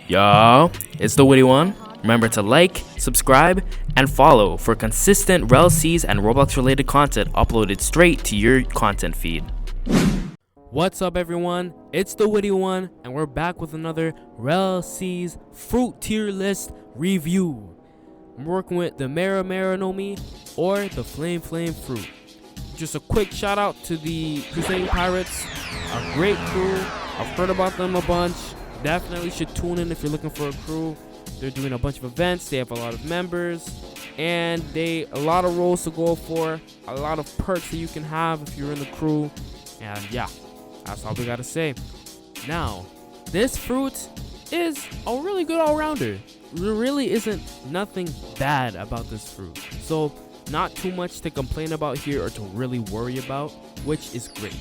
Yo, it's the Witty One. Remember to like, subscribe, and follow for consistent Rell C's and Roblox related content uploaded straight to your content feed. What's up, everyone? It's the Witty One, and we're back with another Rell C's fruit tier list review. I'm working with the Mara no Mi or the Flame fruit. Just a quick shout out to the Crusading Pirates, a great crew. I've heard about them a bunch. Definitely should tune in if you're looking for a crew. They're doing a bunch of events. They have a lot of members, and a lot of roles to go for, a lot of perks that you can have if you're in the crew. And yeah, that's all we gotta say. Now, this fruit is a really good all-rounder. There really isn't nothing bad about this fruit, so not too much to complain about here or to really worry about, which is great.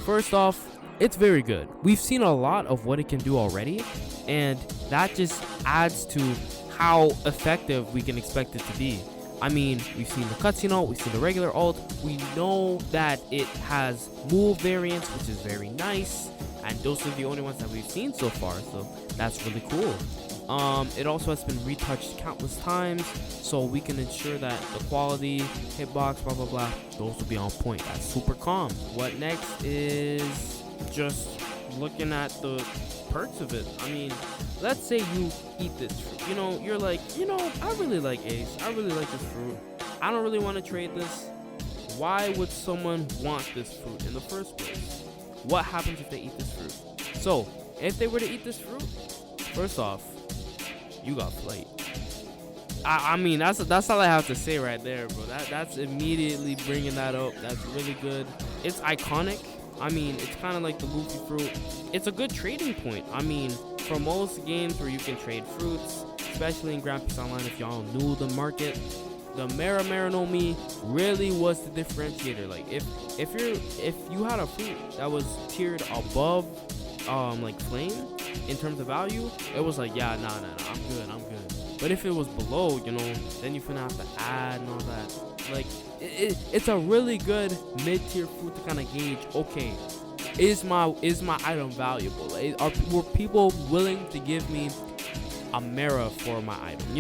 First off, it's very good. We've seen a lot of what it can do already, and that just adds to how effective we can expect it to be. I mean, we've seen the cutscene ult, we've seen the regular ult. We know that it has move variants, which is very nice, and those are the only ones that we've seen so far, so that's really cool. It also has been retouched countless times, so we can ensure that the quality, hitbox, blah blah blah, those will be on point. That's super calm. What next is just looking at the perks of it. I mean, let's say you eat this fruit. You know, you're like, I really like Ace. I really like this fruit. I don't really want to trade this. Why would someone want this fruit in the first place? What happens if they eat this fruit? So, if they were to eat this fruit, first off, you got flight. I mean, that's all I have to say right there, bro. That's immediately bringing that up. That's really good. It's iconic. I mean, it's kind of like the Luffy fruit. It's a good trading point. I mean, for most games where you can trade fruits, especially in Grand Theft Online, if y'all knew the market, the Mara no Mi really was the differentiator. Like, if you had a fruit that was tiered above like Flame in terms of value, it was like, yeah, nah, I'm good. But if it was below, then you're gonna have to add and all that. Like, it's a really good mid-tier fruit to kind of gauge, okay, is my item valuable? Were people willing to give me a Mara for my item?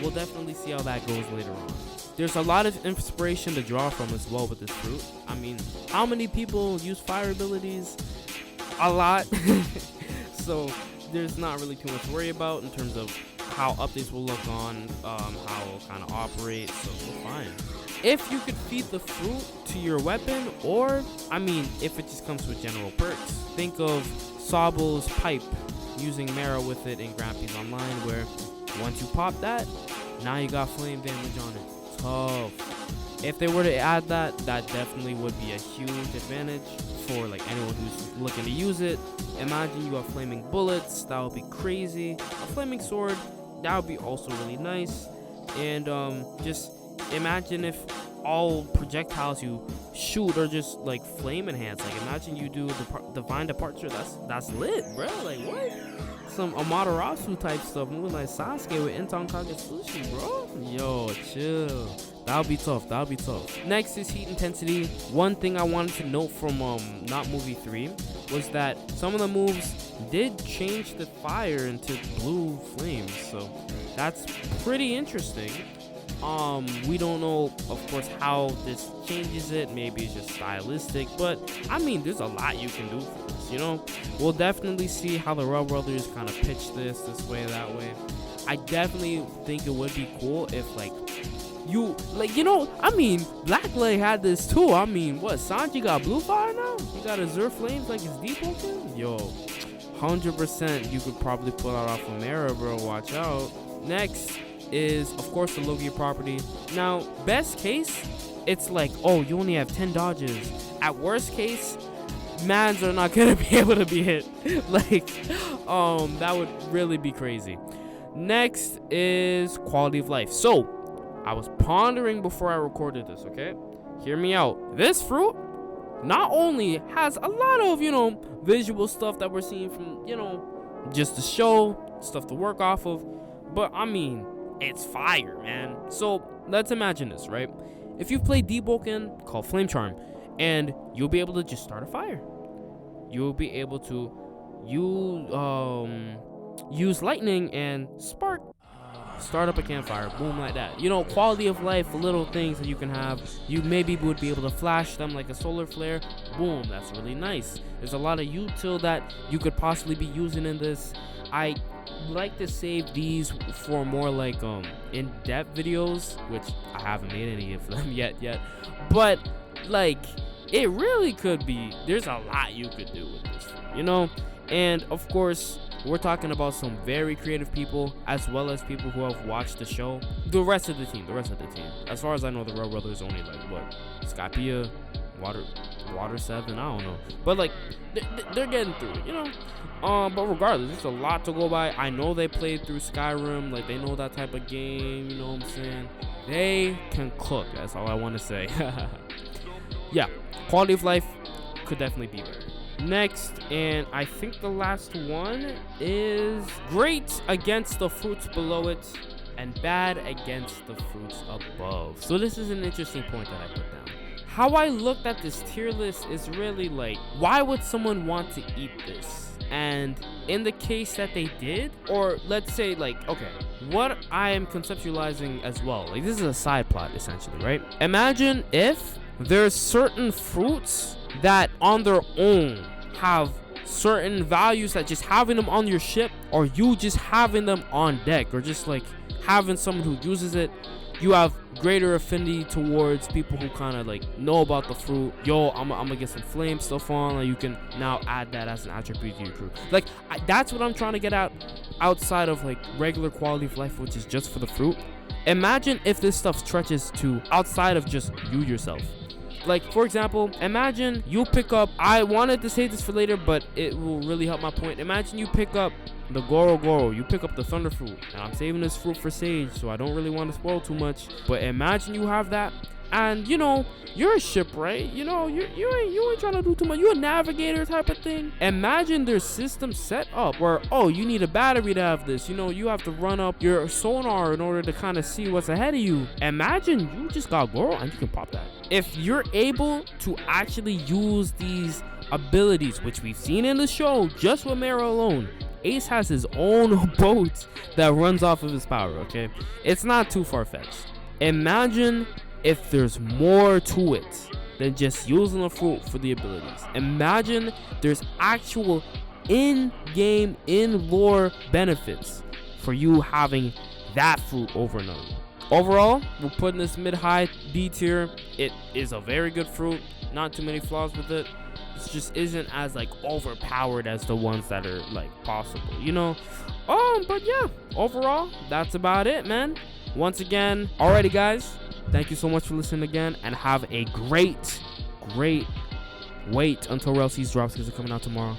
We'll definitely see how that goes later on. There's a lot of inspiration to draw from as well with this fruit. I mean, how many people use fire abilities? A lot. So there's not really too much to worry about in terms of how updates will look on, how it'll kind of operate, so we're fine. If you could feed the fruit to your weapon, or, I mean, if it just comes with general perks, think of Sobel's pipe, using Mara with it in Grand Theft Online, where once you pop that, now you got flame damage on it. Tough. If they were to add that, that definitely would be a huge advantage for like anyone who's looking to use it. Imagine you have flaming bullets, that would be crazy. A flaming sword, that would be also really nice. And just imagine if all projectiles you shoot are just like flame enhanced. Like, imagine you do the divine departure. That's lit, bro. Like, what? Some Amaterasu type stuff, moving like Sasuke with Inton Kagetsushi, bro. Yo, chill. That'll be tough. Next is heat intensity. One thing I wanted to note from Not Movie 3 was that some of the moves did change the fire into blue flames, so that's pretty interesting. We don't know, of course, how this changes it. Maybe it's just stylistic, but I mean, there's a lot you can do for this, We'll definitely see how the Rell brothers kind of pitch this way, that way. I definitely think it would be cool if, like, I mean, Blackleg had this too. I mean, what, Sanji got blue fire now? He got Azure Flames like his default thing? Yo, 100% you could probably pull that off of Mara, bro. Watch out. Next is, of course, the Logia property. Now, best case, it's like, oh, you only have 10 dodges. At worst case, mans are not gonna be able to be hit. Like, that would really be crazy. Next is quality of life. So, I was pondering before I recorded this, okay? Hear me out. This fruit not only has a lot of, visual stuff that we're seeing from, just the show, stuff to work off of, but I mean, it's fire, man. So let's imagine this, right? If you've played Deboken, called Flame Charm, and you'll be able to just start a fire. You'll be able to use lightning and spark, start up a campfire, boom, like that. You know, quality of life, little things that you can have. You maybe would be able to flash them like a solar flare, boom, that's really nice. There's a lot of util that you could possibly be using in this. I like to save these for more like in-depth videos, which I haven't made any of them yet, but like it really could be, there's a lot you could do with this, you know. And of course, we're talking about some very creative people, as well as people who have watched the show. The rest of the team. As far as I know, the Rell brothers only like what? Skypia, Water 7, I don't know. But like, they're getting through it, you know. But regardless, it's a lot to go by. I know they played through Skyrim, like they know that type of game, you know what I'm saying? They can cook, that's all I want to say. Yeah, quality of life could definitely be better. Next, and I think the last one, is great against the fruits below it and bad against the fruits above. So this is an interesting point that I put down. How I looked at this tier list is really like, why would someone want to eat this? And in the case that they did, or let's say like, okay, what I am conceptualizing as well, like this is a side plot essentially, right? Imagine if there's certain fruits that on their own have certain values, that just having them on your ship, or you just having them on deck, or just like having someone who uses it, you have greater affinity towards people who kind of like know about the fruit. Yo, I'm gonna get some flame stuff on, and you can now add that as an attribute to your crew. Like that's what I'm trying to get out, outside of like regular quality of life, which is just for the fruit. Imagine if this stuff stretches to outside of just you yourself. Like, for example, imagine you pick up, I wanted to say this for later, but it will really help my point. Imagine you pick up the Goro, you pick up the Thunder Fruit. And I'm saving this fruit for Sage, so I don't really want to spoil too much. But imagine you have that, and you know, you're a shipwright. You know, you ain't trying to do too much. You're a navigator type of thing. Imagine there's systems set up where, oh, you need a battery to have this. You know, you have to run up your sonar in order to kind of see what's ahead of you. Imagine you just got Goro and you can pop that. If you're able to actually use these abilities, which we've seen in the show just with Mara alone, Ace has his own boat that runs off of his power, okay? It's not too far-fetched. Imagine if there's more to it than just using the fruit for the abilities. Imagine there's actual in-game, in-lore benefits for you having that fruit over another one. Overall, we're putting this mid-high B tier. It is a very good fruit. Not too many flaws with it. It just isn't as like overpowered as the ones that are like possible, you know. But yeah, overall, that's about it, man. Once again, alrighty guys, thank you so much for listening again, and have a great wait until Rell Seas drops, because it's coming out tomorrow.